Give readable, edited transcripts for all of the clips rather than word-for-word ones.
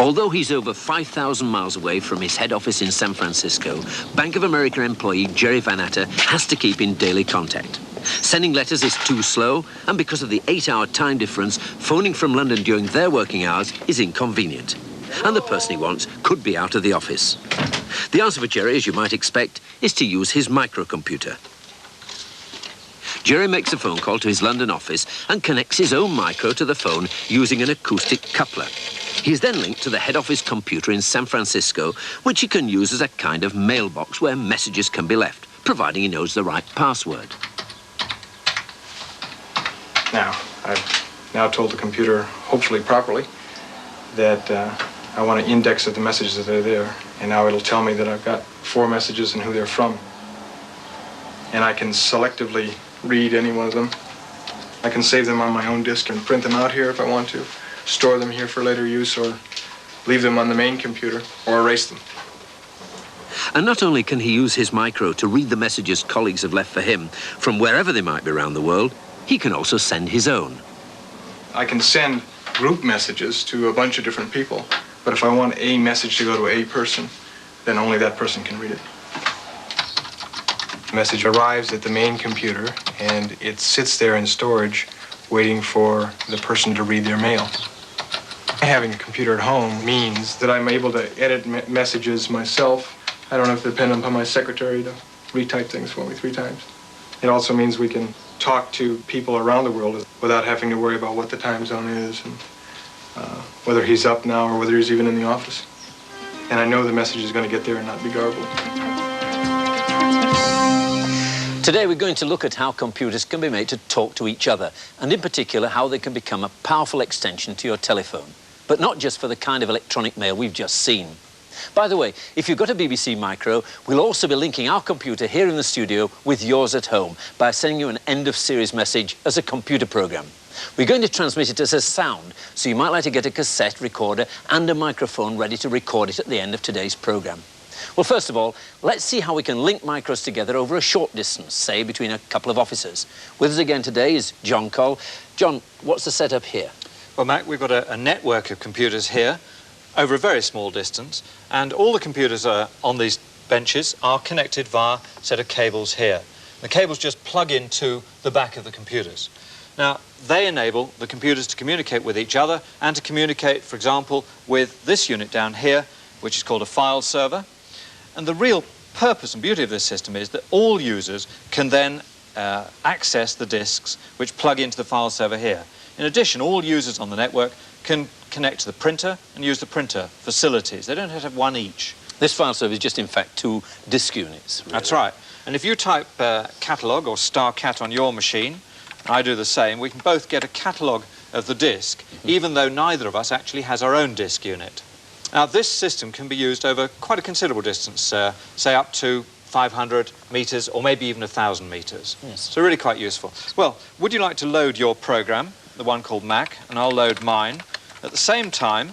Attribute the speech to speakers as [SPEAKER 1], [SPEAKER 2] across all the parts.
[SPEAKER 1] Although he's over 5,000 miles away from his head office in San Francisco, Bank of America employee Jerry Van Atter has to keep in daily contact. Sending letters is too slow, and because of the 8-hour time difference, phoning from London during their working hours is inconvenient. And the person he wants could be out of the office. The answer for Jerry, as you might expect, is to use his microcomputer. Jerry makes a phone call to his London office and connects his own micro to the phone using an acoustic coupler. He is then linked to the head office computer in San Francisco, which he can use as a kind of mailbox where messages can be left, providing he knows the right password.
[SPEAKER 2] Now, I've now told the computer, hopefully properly, that I want to index the messages that are there. And now it'll tell me that I've got 4 messages and who they're from. And I can selectively read any one of them. I can save them on my own disk and print them out here if I want to, store them here for later use, or leave them on the main computer, or erase them.
[SPEAKER 1] And not only can he use his micro to read the messages colleagues have left for him from wherever they might be around the world, he can also send his own.
[SPEAKER 2] I can send group messages to a bunch of different people, but if I want a message to go to a person, then only that person can read it. The message arrives at the main computer, and it sits there in storage, waiting for the person to read their mail. Having a computer at home means that I'm able to edit messages myself. I don't have to depend upon my secretary to retype things for me 3 times. It also means we can talk to people around the world without having to worry about what the time zone is and whether he's up now or whether he's even in the office. And I know the message is going to get there and not be garbled.
[SPEAKER 1] Today we're going to look at how computers can be made to talk to each other, and in particular how they can become a powerful extension to your telephone. But not just for the kind of electronic mail we've just seen. By the way, if you've got a BBC Micro, we'll also be linking our computer here in the studio with yours at home by sending you an end-of-series message as a computer program. We're going to transmit it as a sound, so you might like to get a cassette recorder and a microphone ready to record it at the end of today's program. Well, first of all, let's see how we can link micros together over a short distance, say between a couple of offices. With us again today is John Cole. John, what's the setup here?
[SPEAKER 3] Well, Mac, we've got a network of computers here over a very small distance, and all the computers on these benches are connected via a set of cables here. The cables just plug into the back of the computers. Now, they enable the computers to communicate with each other and to communicate, for example, with this unit down here, which is called a file server. And the real purpose and beauty of this system is that all users can then access the disks which plug into the file server here. In addition, all users on the network can connect to the printer and use the printer facilities. They don't have to have one each.
[SPEAKER 1] This file server is just, in fact, 2 disk units. Really.
[SPEAKER 3] That's right. And if you type catalogue or StarCat on your machine, I do the same, we can both get a catalogue of the disk, even though neither of us actually has our own disk unit. Now, this system can be used over quite a considerable distance, say up to 500 metres or maybe even 1,000 metres.
[SPEAKER 1] Yes.
[SPEAKER 3] So really quite useful. Well, would you like to load your program, the one called Mac, and I'll load mine. At the same time,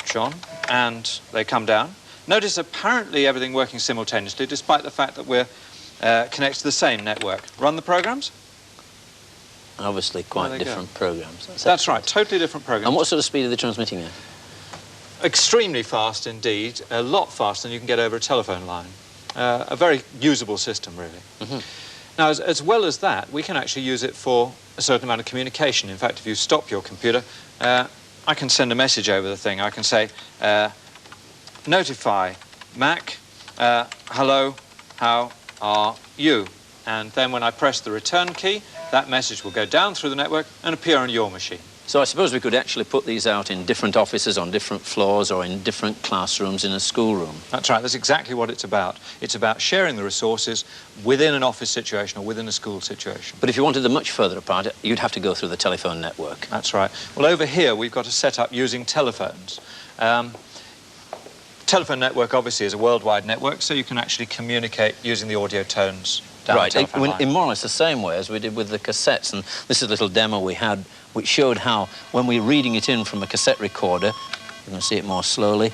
[SPEAKER 3] John, and they come down. Notice apparently everything working simultaneously, despite the fact that we're connected to the same network. Run the programs?
[SPEAKER 1] Obviously quite different programs.
[SPEAKER 3] That's right, totally different programs.
[SPEAKER 1] And what sort of speed are they transmitting at?
[SPEAKER 3] Extremely fast indeed, a lot faster than you can get over a telephone line. A very usable system, really. Now, as well as that, we can actually use it for a certain amount of communication. In fact, if you stop your computer, I can send a message over the thing. I can say, notify Mac, hello, how are you? And then when I press the return key, that message will go down through the network and appear on your machine.
[SPEAKER 1] So I suppose we could actually put these out in different offices, on different floors, or in different classrooms in a schoolroom.
[SPEAKER 3] That's right, that's exactly what it's about. It's about sharing the resources within an office situation or within a school situation.
[SPEAKER 1] But if you wanted them much further apart, you'd have to go through the telephone network.
[SPEAKER 3] That's right. Well, over here, we've got a setup using telephones. Telephone network, obviously, is a worldwide network, so you can actually communicate using the audio tones down the telephone line.
[SPEAKER 1] In more or less the same way as we did with the cassettes. And this is a little demo we had which showed how, when we're reading it in from a cassette recorder, you're going to see it more slowly,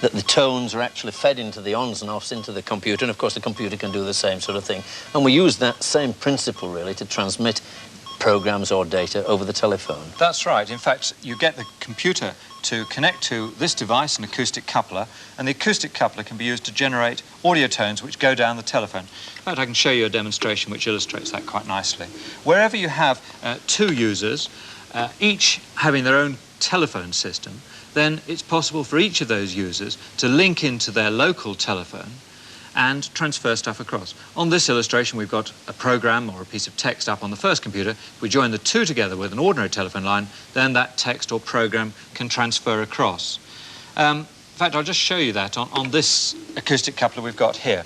[SPEAKER 1] that the tones are actually fed into the ons and offs into the computer, and of course the computer can do the same sort of thing. And we use that same principle, really, to transmit programs or data over the telephone.
[SPEAKER 3] That's right. In fact, you get the computer to connect to this device, an acoustic coupler, and the acoustic coupler can be used to generate audio tones which go down the telephone. In fact, I can show you a demonstration which illustrates that quite nicely. Wherever you have two users, each having their own telephone system, then it's possible for each of those users to link into their local telephone and transfer stuff across. On this illustration, we've got a program or a piece of text up on the first computer. If we join the two together with an ordinary telephone line, then that text or program can transfer across. In fact, I'll just show you that on this acoustic coupler we've got here.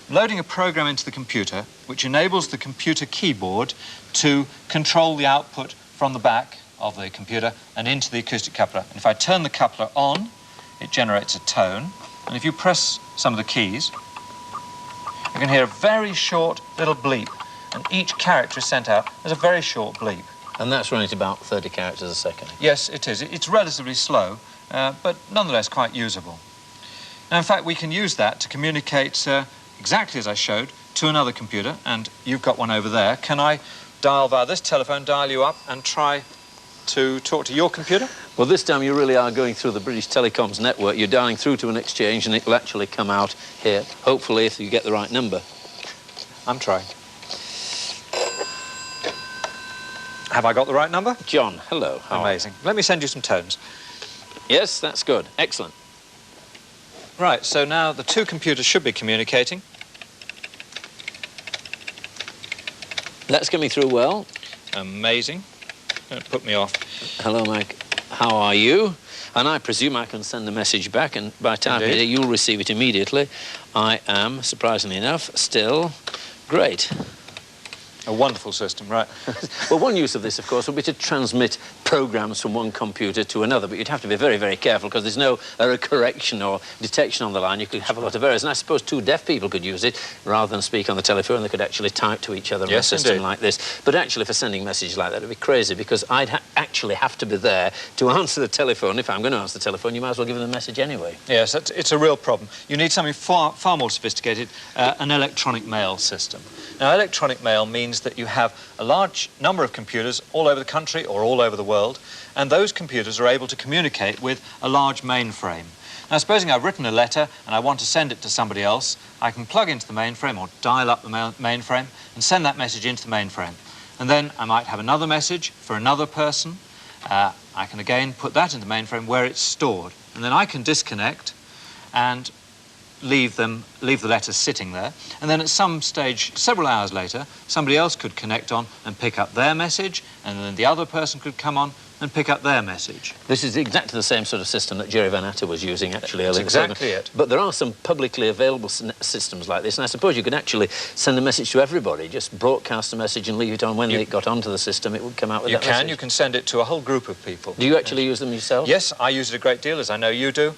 [SPEAKER 3] I'm loading a program into the computer which enables the computer keyboard to control the output from the back of the computer and into the acoustic coupler. And if I turn the coupler on, it generates a tone. And if you press some of the keys, you can hear a very short little bleep, and each character is sent out as a very short bleep.
[SPEAKER 1] And that's running at about 30 characters a second.
[SPEAKER 3] Yes, it is. It's relatively slow, but nonetheless quite usable. Now, in fact, we can use that to communicate exactly as I showed to another computer, and you've got one over there. Can I dial via this telephone, dial you up, and try to talk to your computer?
[SPEAKER 1] Well, this time you really are going through the British Telecom's network. You're dialing through to an exchange and it will actually come out here, hopefully if you get the right number.
[SPEAKER 3] I'm trying. Have I got the right number?
[SPEAKER 1] John, hello. How are you?
[SPEAKER 3] Amazing. Let me send you some tones.
[SPEAKER 1] Yes, that's good. Excellent.
[SPEAKER 3] Right, so now the two computers should be communicating.
[SPEAKER 1] That's coming through well.
[SPEAKER 3] Amazing. Don't put me off.
[SPEAKER 1] Hello, Mike. How are you? And I presume I can send the message back, and by typing it, you'll receive it immediately. I am, surprisingly enough, still great.
[SPEAKER 3] A wonderful system, right?
[SPEAKER 1] Well, one use of this, of course, would be to transmit programs from one computer to another, but you'd have to be very, very careful because there's no error correction or detection on the line. You could have a lot of errors, and I suppose two deaf people could use it. Rather than speak on the telephone, they could actually type to each other in a system like this. But actually, for sending messages like that, it'd be crazy because I'd actually have to be there to answer the telephone. If I'm going to answer the telephone, you might as well give them the message anyway.
[SPEAKER 3] Yes, it's a real problem. You need something far more sophisticated, an electronic mail system. Now, electronic mail means that you have a large number of computers all over the country or all over the world, and those computers are able to communicate with a large mainframe. Now, supposing I've written a letter and I want to send it to somebody else, I can plug into the mainframe or dial up the mainframe and send that message into the mainframe. And then I might have another message for another person. I can again put that into the mainframe where it's stored. And then I can disconnect and leave the letter sitting there, and then at some stage, several hours later, somebody else could connect on and pick up their message, and then the other person could come on and pick up their message.
[SPEAKER 1] This is exactly the same sort of system that Jerry Van Atta was using, actually.
[SPEAKER 3] That's exactly it.
[SPEAKER 1] But there are some publicly available systems like this, and I suppose you could actually send a message to everybody, just broadcast a message and leave it on. When it got onto the system, it would come out with that message.
[SPEAKER 3] You can send it to a whole group of people.
[SPEAKER 1] Do you actually use them yourself?
[SPEAKER 3] Yes, I use it a great deal, as I know you do.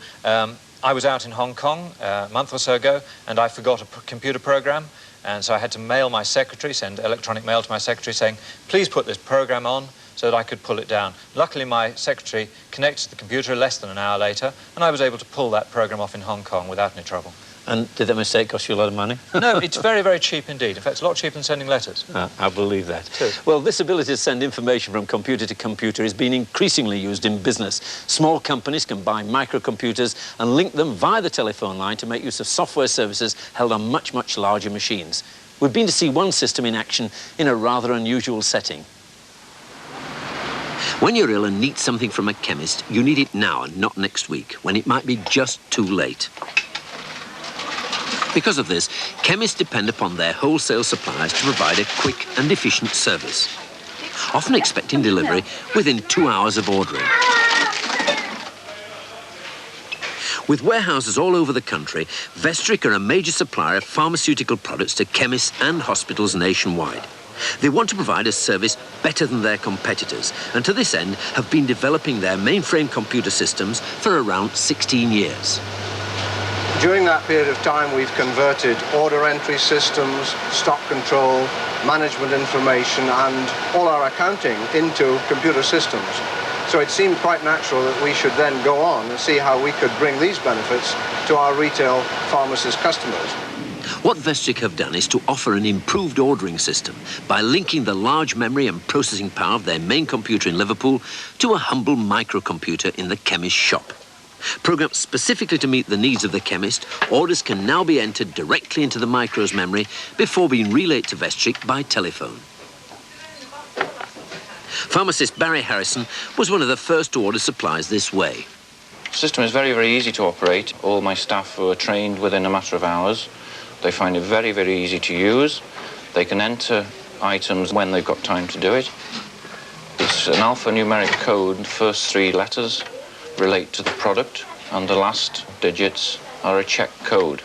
[SPEAKER 3] I was out in Hong Kong a month or so ago, and I forgot a computer program, and so I had to mail my secretary, send electronic mail to my secretary saying, please put this program on, so that I could pull it down. Luckily, my secretary connected to the computer less than an hour later, and I was able to pull that program off in Hong Kong without any trouble.
[SPEAKER 1] And did that mistake cost you a lot of money?
[SPEAKER 3] No, it's very, very cheap indeed. In fact, it's a lot cheaper than sending letters.
[SPEAKER 1] I believe that.
[SPEAKER 3] Too.
[SPEAKER 1] Well, this ability to send information from computer to computer is being increasingly used in business. Small companies can buy microcomputers and link them via the telephone line to make use of software services held on much, much larger machines. We've been to see one system in action in a rather unusual setting. When you're ill and need something from a chemist, you need it now and not next week, when it might be just too late. Because of this, chemists depend upon their wholesale suppliers to provide a quick and efficient service, often expecting delivery within 2 hours of ordering. With warehouses all over the country, Vestric are a major supplier of pharmaceutical products to chemists and hospitals nationwide. They want to provide a service better than their competitors, and to this end have been developing their mainframe computer systems for around 16 years.
[SPEAKER 4] During that period of time, we've converted order entry systems, stock control, management information, and all our accounting into computer systems. So it seemed quite natural that we should then go on and see how we could bring these benefits to our retail pharmacist customers.
[SPEAKER 1] What Vestrik have done is to offer an improved ordering system by linking the large memory and processing power of their main computer in Liverpool to a humble microcomputer in the chemist's shop. Programmed specifically to meet the needs of the chemist, orders can now be entered directly into the micro's memory before being relayed to Vestrik by telephone. Pharmacist Barry Harrison was one of the first to order supplies this way.
[SPEAKER 5] The system is very, very easy to operate. All my staff were trained within a matter of hours. They find it very, very easy to use. They can enter items when they've got time to do it. It's an alphanumeric code. The first 3 letters relate to the product, and the last digits are a check code.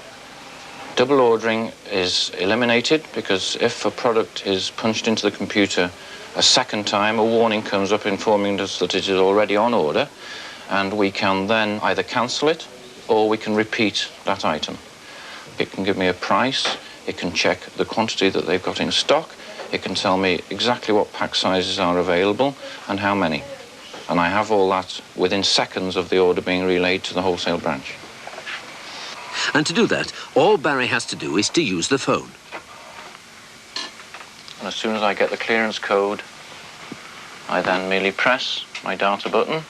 [SPEAKER 5] Double ordering is eliminated because if a product is punched into the computer a second time, a warning comes up informing us that it is already on order, and we can then either cancel it or we can repeat that item. It can give me a price, it can check the quantity that they've got in stock, it can tell me exactly what pack sizes are available and how many. And I have all that within seconds of the order being relayed to the wholesale branch.
[SPEAKER 1] And to do that, all Barry has to do is to use the phone.
[SPEAKER 5] And as soon as I get the clearance code, I then merely press my data button.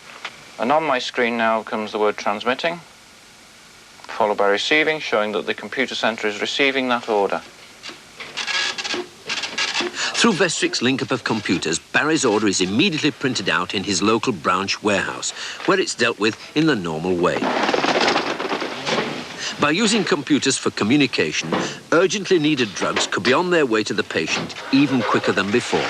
[SPEAKER 5] And on my screen now comes the word transmitting, followed by receiving, showing that the computer center is receiving that order.
[SPEAKER 1] Through Vestrik's link-up of computers, Barry's order is immediately printed out in his local branch warehouse, where it's dealt with in the normal way. By using computers for communication, urgently needed drugs could be on their way to the patient even quicker than before.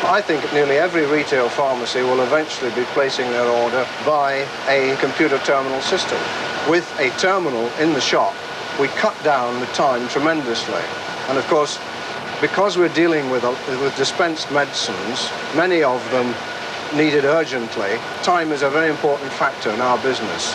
[SPEAKER 4] I think nearly every retail pharmacy will eventually be placing their order by a computer terminal system. With a terminal in the shop, we cut down the time tremendously. And of course, because we're dealing with dispensed medicines, many of them needed urgently, time is a very important factor in our business.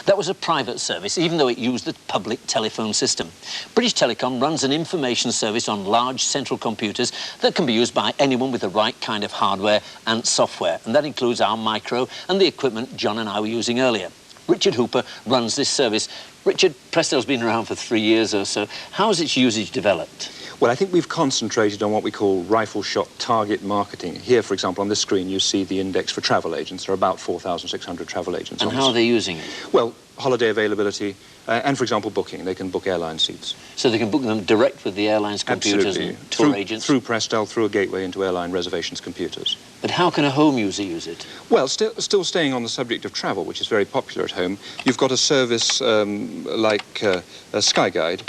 [SPEAKER 1] That was a private service, even though it used the public telephone system. British Telecom runs an information service on large central computers that can be used by anyone with the right kind of hardware and software, and that includes our micro and the equipment John and I were using earlier. Richard Hooper runs this service. Richard, Presto's been around for 3 years or so. How has its usage developed?
[SPEAKER 6] Well, I think we've concentrated on what we call rifle shot target marketing. Here, for example, on this screen, you see the index for travel agents. There are about 4,600 travel agents.
[SPEAKER 1] And how are they using it?
[SPEAKER 6] Well, holiday availability and, for example, booking. They can book airline seats.
[SPEAKER 1] So they can book them direct with the airline's computers and tour agents?
[SPEAKER 6] Through Prestel, through a gateway into airline reservations computers.
[SPEAKER 1] But how can a home user use it?
[SPEAKER 6] Well, still staying on the subject of travel, which is very popular at home, you've got a service like Sky Guide,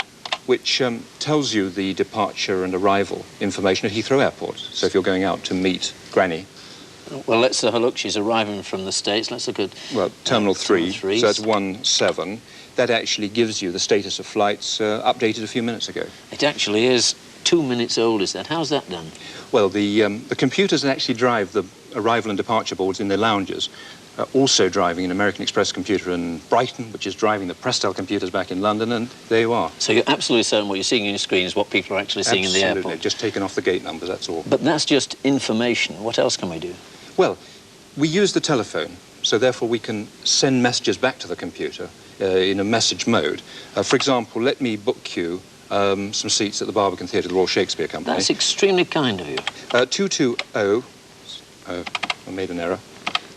[SPEAKER 6] which tells you the departure and arrival information at Heathrow Airport. So if you're going out to meet Granny...
[SPEAKER 1] Well, let's have a look. She's arriving from the States. Let's look at...
[SPEAKER 6] Well, Terminal 3,
[SPEAKER 1] Terminal 3.
[SPEAKER 6] So that's 17. That actually gives you the status of flights updated a few minutes ago.
[SPEAKER 1] It actually is 2 minutes old, is that? How's that done?
[SPEAKER 6] Well, the computers that actually drive the arrival and departure boards in their lounges are also driving an American Express computer in Brighton, which is driving the Prestel computers back in London, and there you are.
[SPEAKER 1] So you're absolutely certain what you're seeing on your screen is what people are actually seeing in the airport?
[SPEAKER 6] Absolutely, just taken off the gate numbers, that's all.
[SPEAKER 1] But that's just information. What else can we do?
[SPEAKER 6] Well, we use the telephone, so therefore we can send messages back to the computer in a message mode. For example, let me book you some seats at the Barbican Theatre, the Royal Shakespeare Company.
[SPEAKER 1] That's extremely kind of you.
[SPEAKER 6] 220... I made an error.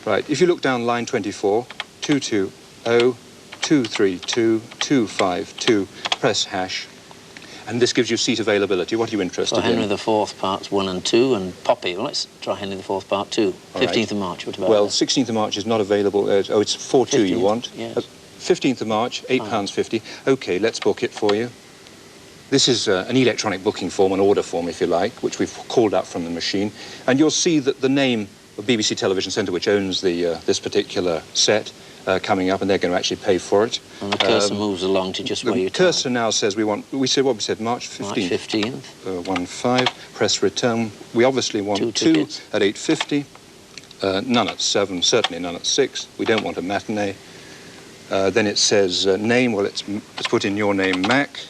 [SPEAKER 6] Right, if you look down line 24, 220-232-252, press hash, and this gives you seat availability. What are you interested
[SPEAKER 1] So Henry
[SPEAKER 6] in?
[SPEAKER 1] IV parts 1 and 2, and Poppy. Well, let's try Henry IV part 2. 15th of March, what about
[SPEAKER 6] Well,
[SPEAKER 1] that?
[SPEAKER 6] 16th of March is not available. Oh, it's 4-2 you want?
[SPEAKER 1] Yes.
[SPEAKER 6] 15th of March, £8.50. OK, let's book it for you. This is an electronic booking form, an order form, if you like, which we've called out from the machine. And you'll see that the name of BBC Television Centre, which owns this particular set, coming up, and they're going to actually pay for it.
[SPEAKER 1] And the cursor moves along to just where you
[SPEAKER 6] type. The cursor now says we said March 15th. March 15th. 15, press return. We obviously want two at 8:50, none at 7, certainly none at 6. We don't want a matinee. Then it says name. Well, let's put in your name, Mac.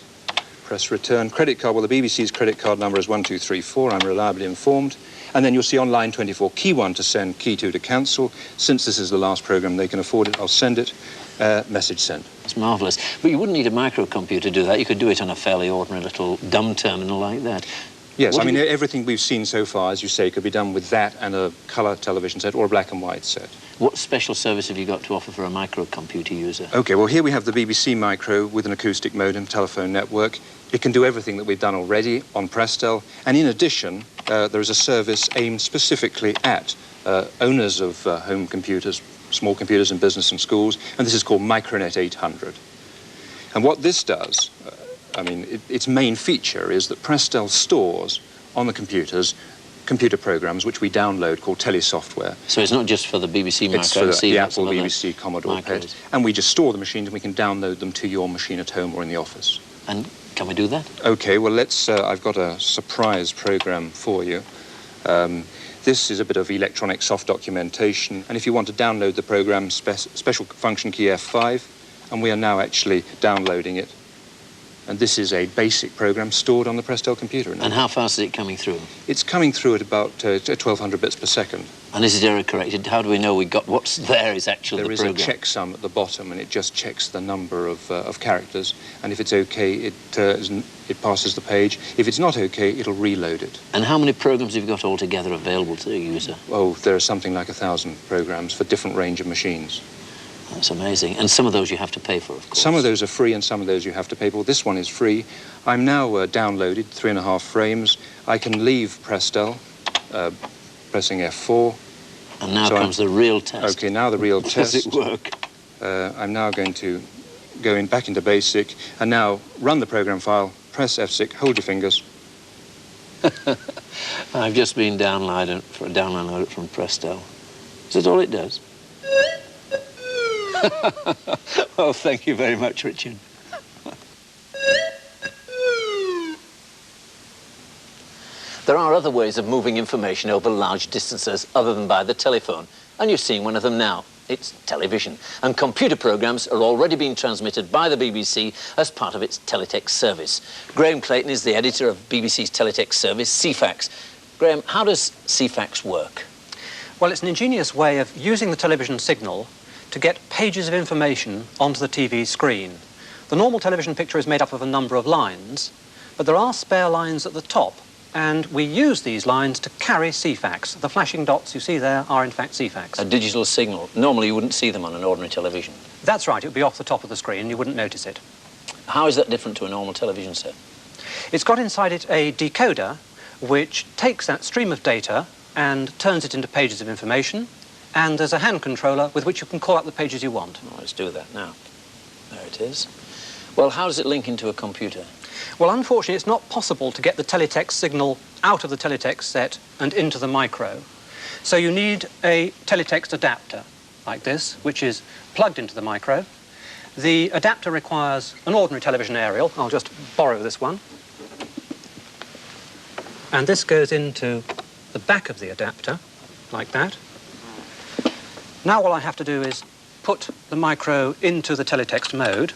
[SPEAKER 6] Press return. Credit card. Well, the BBC's credit card number is 1234. I'm reliably informed. And then you'll see on line 24, key 1 to send, key 2 to cancel. Since this is the last programme, they can afford it. I'll send it. message sent.
[SPEAKER 1] It's marvellous. But you wouldn't need a microcomputer to do that. You could do it on a fairly ordinary little dumb terminal like that.
[SPEAKER 6] Yes, I mean, everything we've seen so far, as you say, could be done with that and a colour television set or a black and white set.
[SPEAKER 1] What special service have you got to offer for a microcomputer user?
[SPEAKER 6] OK, well, here we have the BBC Micro with an acoustic modem, telephone network. It can do everything that we've done already on Prestel. And in addition, there is a service aimed specifically at owners of home computers, small computers in business and schools, and this is called Micronet 800. And what this does, I mean, its main feature is that Prestel stores on the computers computer programs which we download called telesoftware.
[SPEAKER 1] So it's not just for the BBC Micro?
[SPEAKER 6] It's for the Apple, BBC, Commodore PET. And we just store the machines and we can download them to your machine at home or in the office.
[SPEAKER 1] And can we do that? OK,
[SPEAKER 6] well, let's, I've got a surprise program for you. This is a bit of electronic soft documentation, and if you want to download the program, special function key F5, and we are now actually downloading it. And this is a basic program stored on the Prestel computer.
[SPEAKER 1] And how fast is it coming through?
[SPEAKER 6] It's coming through at about 1,200 bits per second.
[SPEAKER 1] And is it error corrected? How do we know we got what's there is actually the program?
[SPEAKER 6] There is a checksum at the bottom, and it just checks the number of characters. And if it's OK, it passes the page. If it's not OK, it'll reload it.
[SPEAKER 1] And how many programs have you got altogether available to the user?
[SPEAKER 6] Oh, there are something like 1,000 programs for different range of machines.
[SPEAKER 1] That's amazing. And some of those you have to pay for, of course.
[SPEAKER 6] Some of those are free and some of those you have to pay for. This one is free. I'm now downloaded 3.5 frames. I can leave Prestel, pressing F4.
[SPEAKER 1] And now comes the real test.
[SPEAKER 6] OK, now the real test.
[SPEAKER 1] Does it work?
[SPEAKER 6] I'm now going to go back into BASIC and now run the program file, press F6, hold your fingers.
[SPEAKER 1] I've just been downloaded it from Prestel. Is that all it does? Oh, thank you very much, Richard. There are other ways of moving information over large distances other than by the telephone, and you're seeing one of them now. It's television, and computer programs are already being transmitted by the BBC as part of its teletext service. Graham Clayton is the editor of BBC's teletext service, CFAX. Graham, how does CFAX work?
[SPEAKER 7] Well, it's an ingenious way of using the television signal to get pages of information onto the TV screen. The normal television picture is made up of a number of lines, but there are spare lines at the top, and we use these lines to carry CFAX. The flashing dots you see there are in fact CFAX.
[SPEAKER 1] A digital signal. Normally you wouldn't see them on an ordinary television.
[SPEAKER 7] That's right, it would be off the top of the screen, you wouldn't notice it.
[SPEAKER 1] How is that different to a normal television set?
[SPEAKER 7] It's got inside it a decoder which takes that stream of data and turns it into pages of information, and there's a hand controller with which you can call up the pages you want.
[SPEAKER 1] Well, let's do that now. There it is. Well, how does it link into a computer?
[SPEAKER 7] Well, unfortunately, it's not possible to get the teletext signal out of the teletext set and into the micro. So you need a teletext adapter, like this, which is plugged into the micro. The adapter requires an ordinary television aerial. I'll just borrow this one. And this goes into the back of the adapter, like that. Now all I have to do is put the micro into the teletext mode,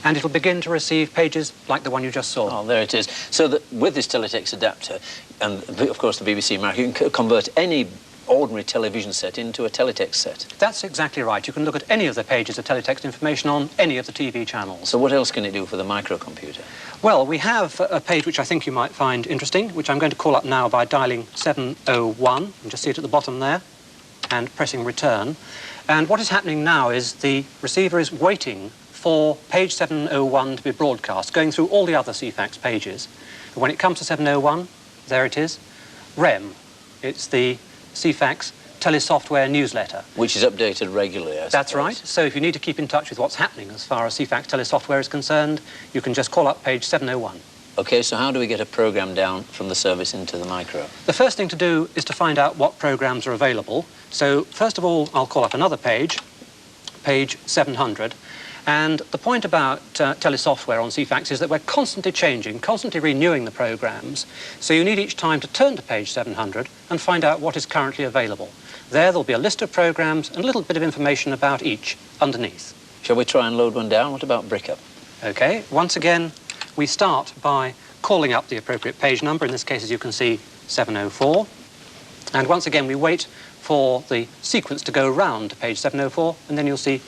[SPEAKER 7] and it'll begin to receive pages like the one you just saw.
[SPEAKER 1] Oh, there it is. So that with this teletext adapter, and of course the BBC Micro, you can convert any ordinary television set into a teletext set.
[SPEAKER 7] That's exactly right. You can look at any of the pages of teletext information on any of the TV channels.
[SPEAKER 1] So what else can it do for the microcomputer?
[SPEAKER 7] Well, we have a page which I think you might find interesting, which I'm going to call up now by dialing 701. You can just see it at the bottom there, and pressing return. And what is happening now is the receiver is waiting for page 701 to be broadcast, going through all the other CFAX pages. And when it comes to 701, there it is, REM. It's the CFAX telesoftware newsletter. Which is updated regularly, I suppose. That's right. So if you need to keep in touch with what's happening as far as CFAX telesoftware is concerned, you can just call up page 701.
[SPEAKER 1] OK, so how do we get a program down from the service into the micro?
[SPEAKER 7] The first thing to do is to find out what programs are available. So first of all, I'll call up another page, page 700. And the point about telesoftware on CFAX is that we're constantly changing, constantly renewing the programs. So you need each time to turn to page 700 and find out what is currently available. There'll be a list of programs and a little bit of information about each underneath.
[SPEAKER 1] Shall we try and load one down? What about Brickup?
[SPEAKER 7] OK, once again, we start by calling up the appropriate page number. In this case, as you can see, 704. And once again, we wait for the sequence to go round to page 704, and then you'll see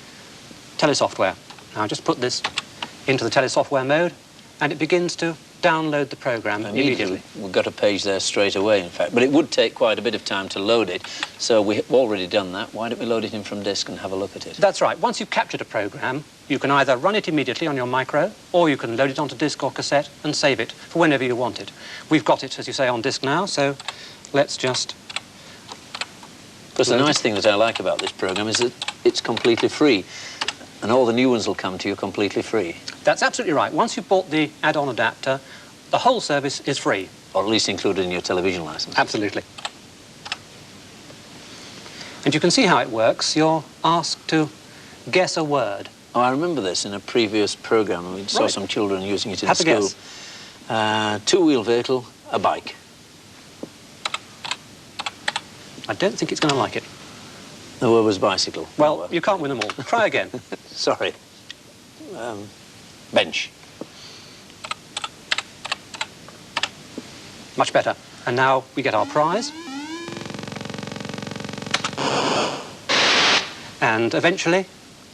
[SPEAKER 7] telesoftware. Now, I just put this into the telesoftware mode, and it begins to download the program immediately.
[SPEAKER 1] We've got a page there straight away, in fact, but it would take quite a bit of time to load it, so we've already done that. Why don't we load it in from disk and have a look at it?
[SPEAKER 7] That's right. Once you've captured a program, you can either run it immediately on your micro, or you can load it onto disk or cassette and save it for whenever you want it. We've got it, as you say, on disk now, so let's just...
[SPEAKER 1] Because the nice thing that I like about this program is that it's completely free, and all the new ones will come to you completely free.
[SPEAKER 7] That's absolutely right. Once you've bought the add-on adapter, the whole service is free.
[SPEAKER 1] Or at least included in your television license.
[SPEAKER 7] Absolutely. And you can see how it works. You're asked to guess a word.
[SPEAKER 1] Oh, I remember this in a previous program. We saw some children using it in school. Two-wheel vehicle, a bike.
[SPEAKER 7] I don't think it's going to like it.
[SPEAKER 1] The word was bicycle.
[SPEAKER 7] Well, you can't win them all. Try again.
[SPEAKER 1] Sorry. Bench.
[SPEAKER 7] Much better. And now we get our prize. And eventually,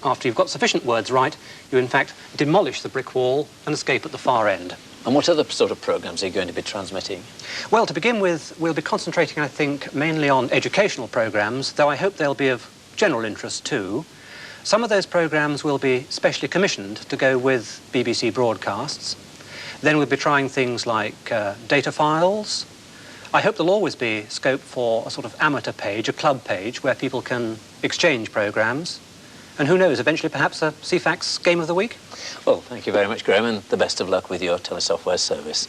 [SPEAKER 7] after you've got sufficient words right, you in fact demolish the brick wall and escape at the far end.
[SPEAKER 1] And what other sort of programs are you going to be transmitting?
[SPEAKER 7] Well, to begin with, we'll be concentrating, I think, mainly on educational programs, though I hope they'll be of general interest too. Some of those programs will be specially commissioned to go with BBC broadcasts. Then we'll be trying things like data files. I hope there'll always be scope for a sort of amateur page, a club page, where people can exchange programs. And who knows, eventually perhaps a CFAX Game of the Week?
[SPEAKER 1] Well, thank you very much, Graham, and the best of luck with your telesoftware service.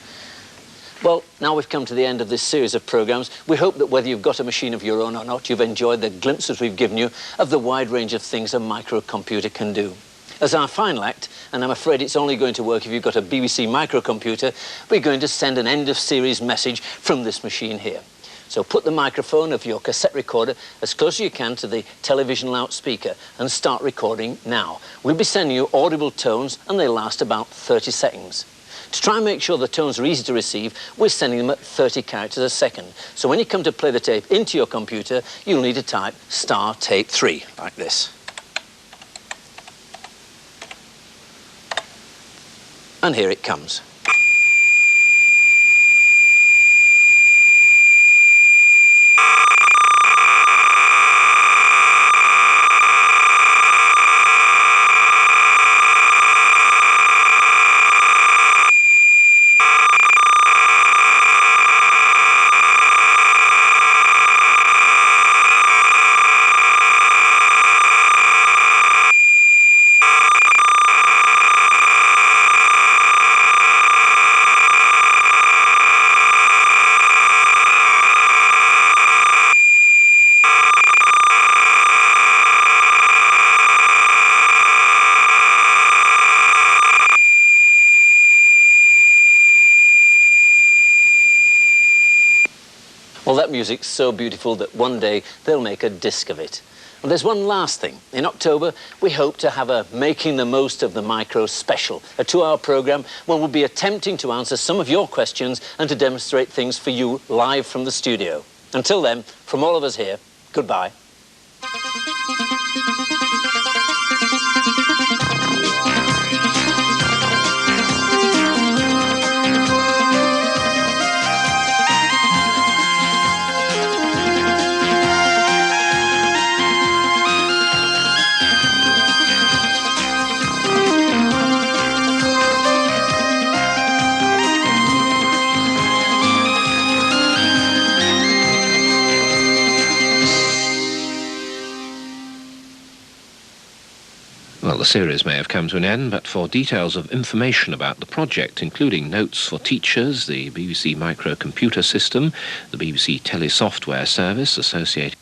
[SPEAKER 1] Well, now we've come to the end of this series of programmes. We hope that whether you've got a machine of your own or not, you've enjoyed the glimpses we've given you of the wide range of things a microcomputer can do. As our final act, and I'm afraid it's only going to work if you've got a BBC microcomputer, we're going to send an end-of-series message from this machine here. So put the microphone of your cassette recorder as close as you can to the television loudspeaker and start recording now. We'll be sending you audible tones, and they last about 30 seconds. To try and make sure the tones are easy to receive, we're sending them at 30 characters a second. So when you come to play the tape into your computer, you'll need to type star tape 3, like this. And here it comes. Well, that music's so beautiful that one day they'll make a disc of it. And there's one last thing. In October, we hope to have a Making the Most of the Micro special, a 2-hour programme when we'll be attempting to answer some of your questions and to demonstrate things for you live from the studio. Until then, from all of us here, goodbye.
[SPEAKER 8] Well, the series may have come to an end, but for details of information about the project, including notes for teachers, the BBC microcomputer system, the BBC telesoftware service associated